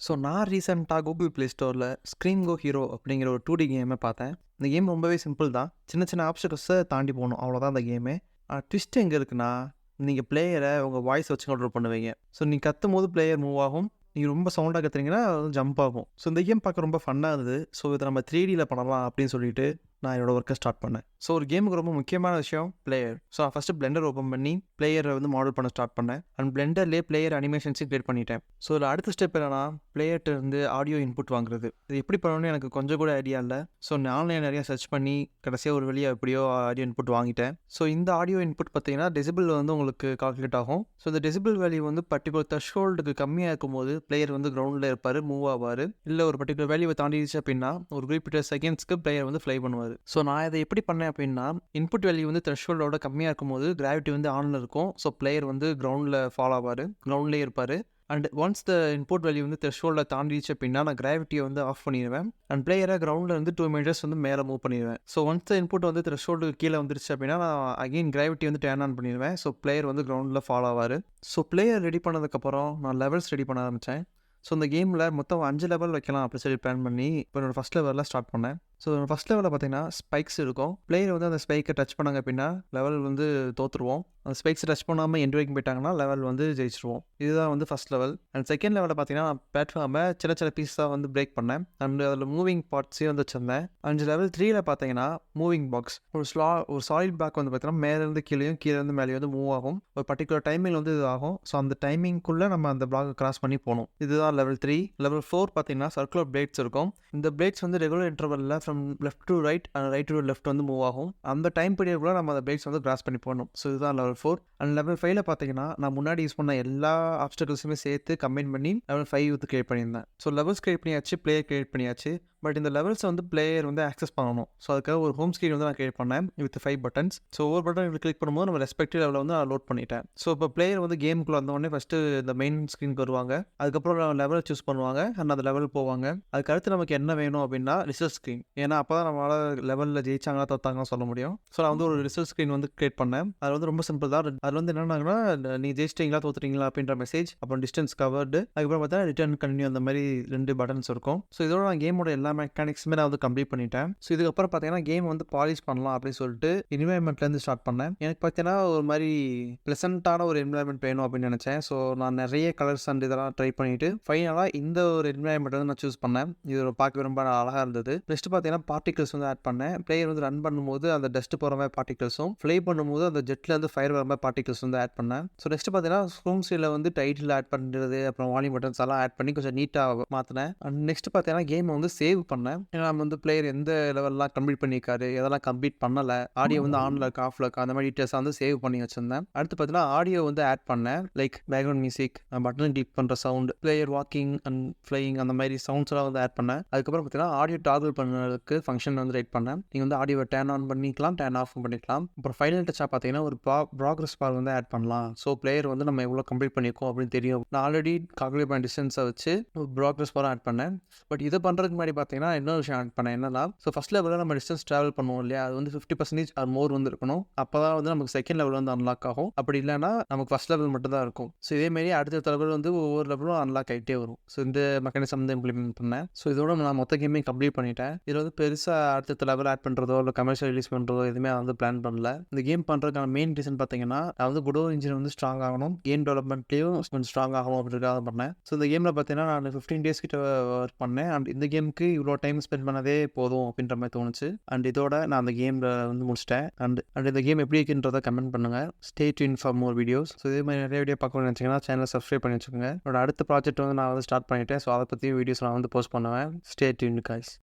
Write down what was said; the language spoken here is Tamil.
ஸோ நான் ரீசெண்டாக கூகுள் ப்ளே ஸ்டோரில் ஸ்க்ரீன் கோ ஹீரோ அப்படிங்கிற ஒரு 2D கேமை பார்த்தேன். இந்த கேம் ரொம்பவே சிம்பிள் தான். சின்ன சின்ன ஆப்ஸ்டக்கல்ஸை தாண்டி போகணும், அவ்வளோதான் அந்த கேமு. ட்விஸ்ட் எங்கே இருக்குன்னா, நீங்கள் பிளேயரை உங்கள் வாய்ஸ் வச்சு கண்ட்ரோல் பண்ணுவீங்க. ஸோ நீங்கள் கத்தும் போது பிளேயர் மூவ் ஆகும். நீங்கள் ரொம்ப சவுண்டாக கத்துறீங்கன்னா அது ஜம்ப் ஆகும். ஸோ இந்த கேம் பார்க்க ரொம்ப ஃபன்னாக இருந்தது. ஸோ இதை நம்ம 3Dயில் பண்ணலாம் அப்படின்னு சொல்லிட்டு நான் என்னோட ஒர்க்கை ஸ்டார்ட் பண்ணேன். ஸோ ஒரு கேமுக்கு ரொம்ப முக்கியமான விஷயம் பிளேயர். ஸோ நான் ஃபஸ்ட்டு பிளெண்டர் ஓப்பன் பண்ணி பிளேயரை வந்து மாடல் பண்ண ஸ்டார்ட் பண்ணேன். அண்ட் பிளெண்டர்லேயே பிளேயர் அனிமேஷன்ஸையும் கிரியேட் பண்ணிட்டேன். ஸோ இதில் அடுத்த ஸ்டெப் என்னன்னா, பிளேயர்கிட்ட இருந்து ஆடியோ இன்புட் வாங்குறது. இது எப்படி பண்ணணும்னு எனக்கு கொஞ்சம் கூட ஐடியா இல்லை. ஸோ ஆன்லைன் நிறையா சர்ச் பண்ணி கடைசியாக ஒரு வெளியே எப்படியோ ஆடியோ இன்புட் வாங்கிட்டேன். ஸோ இந்த ஆடியோ இன்புட் பார்த்தீங்கன்னா டெசிபிள் வந்து உங்களுக்கு கால்குலேட் ஆகும். ஸோ இந்த டெசிபிள் வேல்யூ வந்து பர்டிகுலர் த்ரெஷ்ஹோல்டுக்கு கம்மியாக இருக்கும்போது பிளேயர் வந்து கிரவுண்டில் இருப்பார், மூவ் ஆவார். இல்லை ஒரு பர்டிகுலர் வேல்யூவை தாண்டிடுச்சு அப்படின்னா ஒரு குறிப்பிட்ட செகண்ட்ஸ்க்கு பிளேயர் வந்து ஃப்ளை பண்ணுவார். ஸோ நான் இதை எப்படி பண்ணேன் அப்படின்னா, இன்புட் வேல்யூ வந்து த்ரெஷ்ஹோல்டோட கம்மியாக இருக்கும்போது கிராவிட்டி வந்து ஆனில் இருக்கும். ஸோ பிளேயர் வந்து கிரவுண்டில் ஃபாலோ ஆவார், கிரவுண்ட்லேயே இருப்பார். And once the input value வந்து த்ரெஷ்ஹோல்டில் தாண்டிடுச்சு அப்படின்னா நான் கிராவிட்டியை வந்து ஆஃப் பண்ணிடுவேன். அண்ட் பிளேயரை கிரவுண்டில் இருந்து 2 மீட்டர்ஸ் வந்து மேலே மூவ் பண்ணிடுவேன். ஸோ ஒன்ஸ் த இன்புட் வந்து த்ரெஷ்ஹோல்டுக்கு கீழே வந்துருச்சு அப்படின்னா நான் அகெயின் கிராவிட்டி வந்து டேர்ன் ஆன் பண்ணிடுவேன். ஸோ பிளேயர் வந்து கிரவுண்டில் ஃபாலோ ஆவார். ஸோ பிளேயர் ரெடி பண்ணதுக்கப்புறம் நான் லெவல்ஸ் ரெடி பண்ண ஆரம்பித்தேன். ஸோ இந்த கேமில் மொத்தம் 5 லெவல் வைக்கலாம் அப்படி சொல்லி பிளான் பண்ணி இப்போ என்னோடய ஃபஸ்ட் லெவலில் ஸ்டார்ட் பண்ணேன். ஸோ ஃபஸ்ட் லெவலில் பார்த்தீங்கன்னா ஸ்பைக்ஸ் இருக்கும். பிளேயர் வந்து அந்த ஸ்பைக்கை டச் பண்ணாங்க அப்படின்னா லெவல் வந்து தோற்றுருவோம். அந்த ஸ்பைக்ஸ் டச் பண்ணாமல் எண்ட் வரைக்கும் போயிட்டாங்கன்னா லெவல் வந்து ஜெயிச்சிருவோம். இதுதான் வந்து ஃபஸ்ட் லெவல். அண்ட் செகண்ட் லெவலில் பார்த்தீங்கன்னா பிளாட்ஃபார்மை சின்ன சின்ன பீஸாக வந்து பிரேக் பண்ணேன். அண்ட் அதில் மூவிங் பார்ட்ஸையும் வந்து வச்சிருந்தேன். அண்ட் லெவல் 3ல் பார்த்தீங்கன்னா மூவிங் பாக்ஸ், ஒரு சாலிட் பிளாக் வந்து பார்த்தீங்கன்னா மேலேருந்து கீழேயும் கீழேருந்து மேலேயும் வந்து மூவ் ஆகும். ஒரு பர்டிகுலர் டைமிங் வந்து இது ஆகும். ஸோ அந்த டைமிங்குள்ளே நம்ம அந்த பிளாக் கிராஸ் பண்ணி போகணும். இதுதான் லெவல் 3. லெவல் 4 பார்த்தீங்கன்னா சர்க்குலர் பிளேட்ஸ் இருக்கும். இந்த பிளேட்ஸ் வந்து ரெகுலர் இன்டர்வலில் from left to right and right to left வந்து மூவ் ஆகும். அந்த டைம் பீரியட்குள்ளே நம்ம அந்த பிளேட்ஸ் வந்து கிராஸ் பண்ணி போகணும். ஸோ இதுதான் லெவல் 4. அண்ட் லெவல் 5ல் பார்த்தீங்கன்னா நான் முன்னாடி யூஸ் பண்ண எல்லா ஆப்ஸ்டக்கிள்ஸுமே சேர்த்து கம்பைன் பண்ணி லெவல் 5 வந்து கிரியேட் பண்ணியிருந்தேன். ஸோ லெவல்ஸ் கிரியேட் பண்ணியாச்சு, பிளேயர் கிரியேட் பண்ணியாச்சு. பட் இந்த லெவல்ஸை வந்து பிளேயர் வந்து ஆக்சஸ் பண்ணணும். ஸோ அதுக்காக ஒரு ஹோம் ஸ்க்ரீன் வந்து நான் கிரியேட் பண்ணேன் வித் 5 பட்டன்ஸ். ஸோ ஒவ்வொரு பட்டன் கிளிக் பண்ணும்போது நம்ம ரெஸ்பெக்டிவ் லெவலில் வந்து நான் லோட் பண்ணிட்டேன். ஸோ இப்போ பிளேயர் வந்து கேமுக்குள்ள வந்தோடனே ஃபஸ்ட்டு இந்த மெயின் ஸ்க்ரீனுக்கு வருவாங்க. அதுக்கப்புறம் லெவலை சூஸ் பண்ணுவாங்க அண்ட் அந்த லெவல் போவாங்க. அதுக்கு அடுத்து நமக்கு என்ன வேணும் அப்படின்னா ரிசல்ட் ஸ்க்ரீன். ஏன்னா அப்போ தான் நம்மளால் லெவலில் ஜெயிச்சாங்களா தோத்தாங்களா சொல்ல முடியும். ஸோ நான் வந்து ஒரு ரிசல்ட் ஸ்க்ரீன் வந்து கிரியேட் பண்ணேன். அது வந்து ரொம்ப சிம்பிள் தான். அதில் வந்து என்னென்னா நீங்கள் ஜெயிச்சிட்டீங்களா தோத்துட்டீங்களா அப்படின்ற மெசேஜ், அப்புறம் டிஸ்டன்ஸ் கவர்டு, அதுக்கப்புறம் பார்த்தா ரிட்டர்ன் கண்டினியூ, அந்த மாதிரி 2 பட்டன்ஸ் இருக்கும். ஸோ இதோட நான் கேமோட எல்லா மெக்கானிக்ஸுமே நான் வந்து கம்ப்ளீட் பண்ணிட்டேன். ஸோ இதுக்கப்புறம் பார்த்தீங்கன்னா கேம் வந்து பாலிஷ் பண்ணலாம் அப்படின்னு சொல்லிட்டு என்வாயன்மெண்ட்லேருந்து ஸ்டார்ட் பண்ணேன். எனக்கு பார்த்தீங்கன்னா ஒரு மாதிரி ப்ளசண்ட்டான ஒரு என்வாயன்மெண்ட் வேணும் அப்படின்னு நினச்சேன். ஸோ நான் நிறைய கலர்ஸ் அண்ட் இதெல்லாம் ட்ரை பண்ணிட்டு ஃபைனலாக இந்த ஒரு என்வாயன்மெண்ட் வந்து நான் சூஸ் பண்ணேன். இது பார்க்க ரொம்ப அழகாக இருந்தது. நெக்ஸ்ட் பார்த்தீங்கன்னா பார்ட்டிகல்ஸ் வந்து ஆட் பண்ணேன். பிளேயர் வந்து ரன் பண்ணும்போது அந்த டஸ்ட் போகிற மாதிரி பார்ட்டிகல்ஸும், ஃப்ளை பண்ணும்போது அந்த ஜெட்டில் வந்து ஃபயர் வர மாதிரி பார்ட்டிகல்ஸ் வந்து ஆட் பண்ணேன். ஸோ நெக்ஸ்ட் பார்த்தீங்கன்னா ஹோம் ஸ்க்ரீனில் வந்து டைட்டில் ஆட் பண்ணுறது, அப்புறம் வால்யூம் பட்டன்ஸ் எல்லாம் ஆட் பண்ணி கொஞ்சம் நீட்டாக மாற்றினேன். அண்ட் நெக்ஸ்ட் பார்த்தீங்கன்னா கேமை வந்து சேவ் பண்ணேன். ஏன்னா நம்ம வந்து பிளேயர் எந்த லெவல்லாம் கம்ப்ளீட் பண்ணியிருக்காரு, எதெல்லாம் கம்ப்ளீட் பண்ணலை, ஆடியோ வந்து ஆன்ல இருக்கு ஆஃப்ல இருக்கு, அந்த மாதிரி டீட்டெயில்ஸ் வந்து சேவ் பண்ணி வச்சிருந்தேன். அடுத்து பார்த்தீங்கன்னா ஆடியோ வந்து ஆட் பண்ணேன். Like background music, button click பண்ணுற sound, player walking and flying, அந்த மாதிரி சவுண்ட்ஸ் எல்லாம் வந்து ஆட் பண்ணேன். அதுக்கப்புறம் பார்த்தீங்கன்னா ஆடியோ டாகிள் பண்ணுறதுக்கு ஃபங்க்ஷன் வந்து ரைட் பண்ணேன். நீங்கள் வந்து ஆடியோவை டேர்ன் ஆன் பண்ணிக்கலாம், டேர்ன் ஆஃப் பண்ணிக்கலாம். அப்புறம் ஃபைனல் டச்சாக பார்த்தீங்கன்னா ஒரு ப்ராக்ரஸ் பார் வந்து ஆட் பண்ணலாம். ஸோ பிளேயர் வந்து நம்ம எவ்வளோ கம்ப்ளீட் பண்ணியிருக்கோம் அப்படின்னு தெரியும். நான் ஆல்ரெடி கால்குலேட் பண்ண டிஸ்டன்ஸை வச்சு ஒரு ப்ராக்ரஸ் பார் ஆட் பண்ணேன். பட் இதை பண்ணுறதுக்கு முன்னாடி பார்த்தீங்கன்னா இன்னொரு விஷயம் ஆட் பண்ணேன். என்னன்னா, ஸோ ஃபஸ்ட் லெவலில் நம்ம டிஸ்டன்ஸ் ட்ராவல் பண்ணுவோம் இல்லையா, அது வந்து 50% ஆர் மோர் வந்து இருக்கணும். அப்போ தான் வந்து நமக்கு செகண்ட் லெவல் வந்து அன்லாக் ஆகும். அப்படி இல்லைன்னா நமக்கு ஃபஸ்ட் லெவல் மட்டும் தான் இருக்கும். ஸோ இதேமாரி அடுத்த லெவல் வந்து ஒவ்வொரு லெவலும் அன்லாக் ஆகிட்டே வரும். ஸோ இந்த மெக்கானிசம் வந்து இம்ப்ளிமெண்ட் பண்ணேன். ஸோ இதோட நான் மொத்த கேமே கம்ப்ளீட் பண்ணிட்டேன். இதில் வந்து பெருசாக அடுத்த லெவல் ஆட் பண்ணுறதோ இல்லை கமர்ஷியல் ரிலீஸ் பண்ணுறதோ எதுவுமே வந்து பிளான் பண்ணல. இந்த கேம் பண்ணுறதுக்கான மெயின் ரீசன் பார்த்தீங்கன்னா, நான் வந்து Godot இன்ஜின் வந்து ஸ்ட்ராங் ஆகணும், கேம் டெவலப்மெண்ட்லேயும் கொஞ்சம் ஸ்ட்ராங் ஆகணும் அப்படின்றதுக்காக பண்ணேன். ஸோ இந்த கேமில் பார்த்தீங்கன்னா நான் 15 டேஸ் கிட்ட ஒர்க் பண்ணேன். அண்ட் இந்த கேமுக்கு இவ்வளோ டைம் ஸ்பெண்ட் பண்ணதே போதும் அப்படின்ற மாதிரி தோணுச்சு. அண்ட் இதோட நான் அந்த கேமில் வந்து முடிச்சிட்டேன். அண்ட் இந்த கேம் எப்படி இருக்குன்றதை கமெண்ட் பண்ணுங்கள். Stay tune for more videos. So இதே மாதிரி நிறைய வீடியோ பார்க்கணும்னு நினச்சிங்கன்னா சேனலை சப்ஸ்கிரைப் பண்ணி வச்சுக்கோங்க. என்னோட அடுத்த ப்ராஜெக்ட் வந்து நான் வந்து ஸ்டார்ட் பண்ணிட்டேன். ஸோ அதை பற்றி வீடியோஸ் நான் வந்து போஸ்ட் பண்ணுவேன். Stay tune guys.